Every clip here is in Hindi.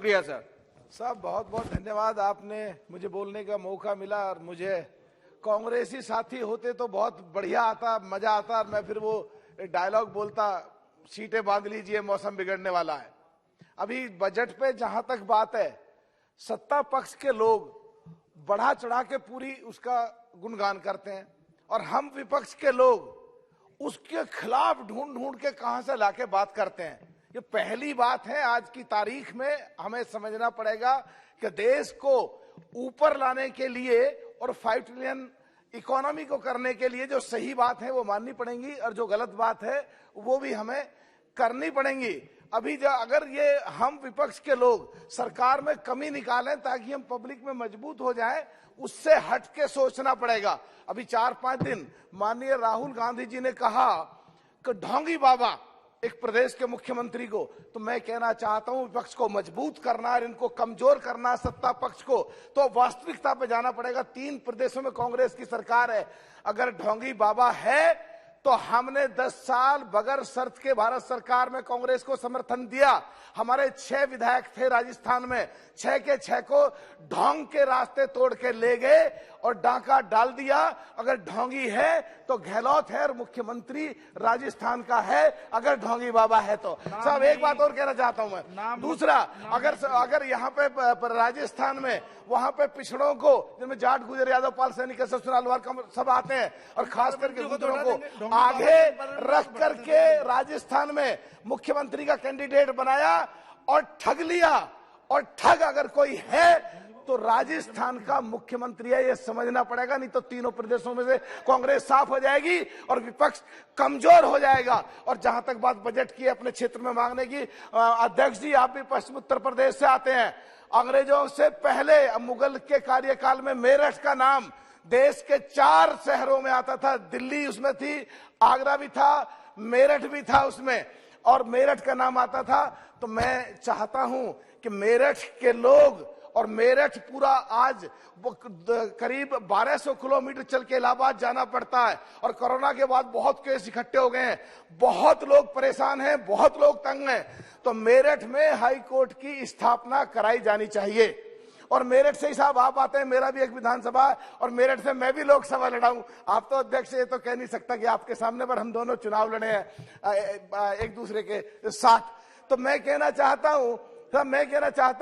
शुक्रिया सर। साहब बहुत बहुत धन्यवाद, आपने मुझे बोलने का मौका मिला। और मुझे कांग्रेसी साथी होते तो बहुत बढ़िया आता, मजा आता, और मैं फिर वो डायलॉग बोलता, सीटें बांध लीजिए मौसम बिगड़ने वाला है। अभी बजट पे जहां तक बात है, सत्ता पक्ष के लोग बढ़ा चढ़ा के पूरी उसका गुणगान करते हैं, और हम विपक्ष के लोग उसके खिलाफ ढूंढ ढूंढ के कहां से लाके बात करते हैं। ये पहली बात है आज की तारीख में। हमें समझना पड़ेगा कि देश को ऊपर लाने के लिए और 5 ट्रिलियन इकोनॉमी को करने के लिए जो सही बात है वो माननी पड़ेंगी, और जो गलत बात है वो भी हमें करनी पड़ेंगी। अभी जो अगर ये हम विपक्ष के लोग सरकार में कमी निकालें ताकि हम पब्लिक में मजबूत हो जाएं, उससे हट के सोचना पड़ेगा। अभी 4-5 दिन माननीय राहुल गांधी जी ने कहा कि ढोंगी बाबा एक प्रदेश के मुख्यमंत्री को, तो मैं कहना चाहता हूं विपक्ष को मजबूत करना और इनको कमजोर करना सत्ता पक्ष को, तो वास्तविकता पे जाना पड़ेगा। 3 प्रदेशों में कांग्रेस की सरकार है। अगर ढोंगी बाबा है तो हमने 10 साल बगैर शर्त के भारत सरकार में कांग्रेस को समर्थन दिया। हमारे 6 विधायक थे राजस्थान में, 6 के 6 को ढोंग के रास्ते तोड़ के ले गए और डाका डाल दिया। अगर ढोंगी है तो गहलोत है, और मुख्यमंत्री राजस्थान का है अगर ढोंगी बाबा है तो। साहब एक बात और कहना चाहता हूं मैं, दूसरा, अगर यहाँ पे राजस्थान में वहां पे पिछड़ों को, जिनमें जाट, गुजर, यादव, पाल, सैनिक, सुनालवार सब आते हैं, और खास करके गुजरों को आगे रख करके राजस्थान में मुख्यमंत्री का कैंडिडेट बनाया और ठग लिया। और ठग अगर कोई है तो राजस्थान का मुख्यमंत्री है, ये समझना पड़ेगा, नहीं तो तीनों प्रदेशों में से कांग्रेस साफ हो जाएगी और विपक्ष कमजोर हो जाएगा। और जहां तक बात बजट की अपने क्षेत्र में मांगने की, अध्यक्ष जी आप भी पश्चिम उत्तर प्रदेश से आते हैं। अंग्रेजों से पहले मुगल के कार्यकाल में मेरठ का नाम देश के 4 शहरों में आता था। दिल्ली उसमें थी, आगरा भी था, मेरठ भी था उसमें, और मेरठ का नाम आता था। तो मैं चाहता हूं कि मेरठ के लोग, और मेरठ पूरा आज करीब 1200 किलोमीटर चल के इलाहाबाद जाना पड़ता है, और कोरोना के बाद बहुत केस इकट्ठे हो गए हैं, बहुत लोग परेशान हैं, बहुत लोग तंग हैं। तो मेरठ में हाई कोर्ट की स्थापना कराई जानी चाहिए। और मेरठ से ही साहब आप आते हैं, मेरा भी एक विधानसभा है, और मेरठ से मैं भी लोकसभा लड़ाऊं। आप तो अध्यक्ष ये तो कह नहीं सकता कि आपके सामने, पर हम दोनों चुनाव लड़े हैं एक दूसरे के साथ। तो मैं कहना चाहता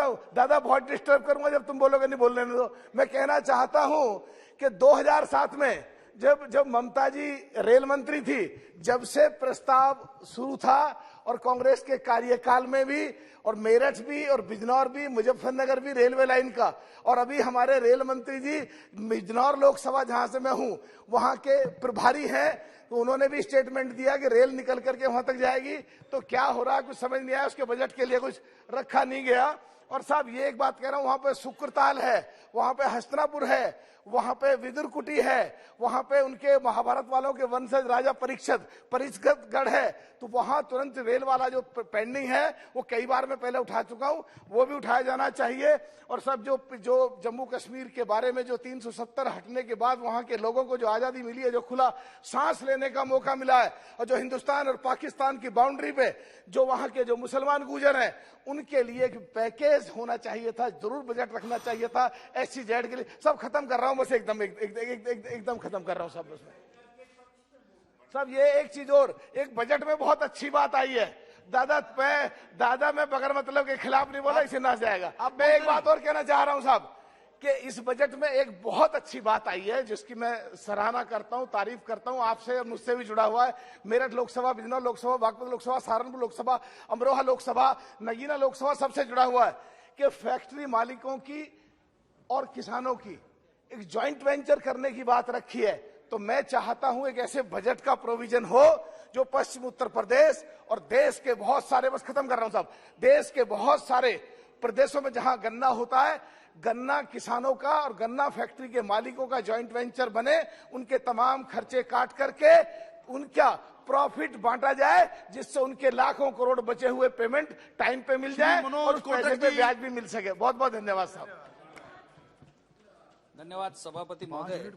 हूं, दादा बहुत डिस्टर्ब करूंगा जब तुम बोलोगे, नहीं बोलने दो। मैं कहना चाहता हूं कि 2007 में जब ममता जी रेल मंत्री थी, जब से प्रस्ताव शुरू था, और कांग्रेस के कार्यकाल में भी, और मेरठ भी, और बिजनौर भी, मुजफ्फरनगर भी रेलवे लाइन का, और अभी हमारे रेल मंत्री जी बिजनौर लोकसभा जहां से मैं हूं वहां के प्रभारी हैं, तो उन्होंने भी स्टेटमेंट दिया कि रेल निकल करके वहां तक जाएगी। तो क्या हो रहा है कुछ समझ नहीं आया, उसके बजट के लिए कुछ रखा नहीं गया। और साहब ये एक बात कह रहा हूं, वहां पे सुक्रताल है, वहां पे हस्तिनापुर है, वहां पे विदुरकुटी है, वहां पे उनके महाभारत वालों के वंशज राजा परिषदगढ़ है। तो वहां तुरंत रेल वाला जो पेंडिंग है वो कई बार मैं पहले उठा चुका हूं, वो भी उठाया जाना चाहिए। और सब जो जम्मू कश्मीर के बारे में जो 370 हटने के बाद वहां के लोगों को जो आजादी मिली है, जो खुला सांस लेने का मौका मिला है, और जो हिंदुस्तान और पाकिस्तान की बाउंड्री पे जो वहां के जो मुसलमान गुजर हैं, उनके लिए एक पैकेज होना चाहिए था, जरूर बजट रखना चाहिए था SEZ के लिए। सब खत्म कर रहा हूं, बस एकदम खत्म कर रहा हूं सब। उसमें सब ये एक चीज और, एक बजट में बहुत अच्छी बात आई है। दादा मैं बगैर मतलब के खिलाफ नहीं बोला, इसे ना जाएगा। अब मैं एक बात और कहना चाह रहा हूं साहब, कि इस बजट में एक बहुत अच्छी बात आई है जिसकी मैं सराहना करता हूं, तारीफ करता हूं। आपसे और मुझसे भी जुड़ा हुआ है। मेरठ लोकसभा, बिजनौर लोकसभा, बागपत लोकसभा, सहारनपुर लोकसभा, अमरोहा लोकसभा, नगीना लोकसभा, सबसे जुड़ा हुआ है कि फैक्ट्री मालिकों की और किसानों की एक ज्वाइंट वेंचर करने की बात रखी है। तो मैं चाहता हूं एक ऐसे बजट का प्रोविजन हो जो पश्चिम उत्तर प्रदेश और देश के बहुत सारे, बस खत्म कर रहा हूं साहब, देश के बहुत सारे प्रदेशों में जहां गन्ना होता है, गन्ना किसानों का और गन्ना फैक्ट्री के मालिकों का ज्वाइंट वेंचर बने, उनके तमाम खर्चे काट करके उनका प्रॉफिट बांटा जाए, जिससे उनके लाखों करोड़ बचे हुए पेमेंट टाइम पे मिल जाए और उस पैसे पे ब्याज भी मिल सके। बहुत बहुत धन्यवाद साहब। धन्यवाद सभापति महोदय।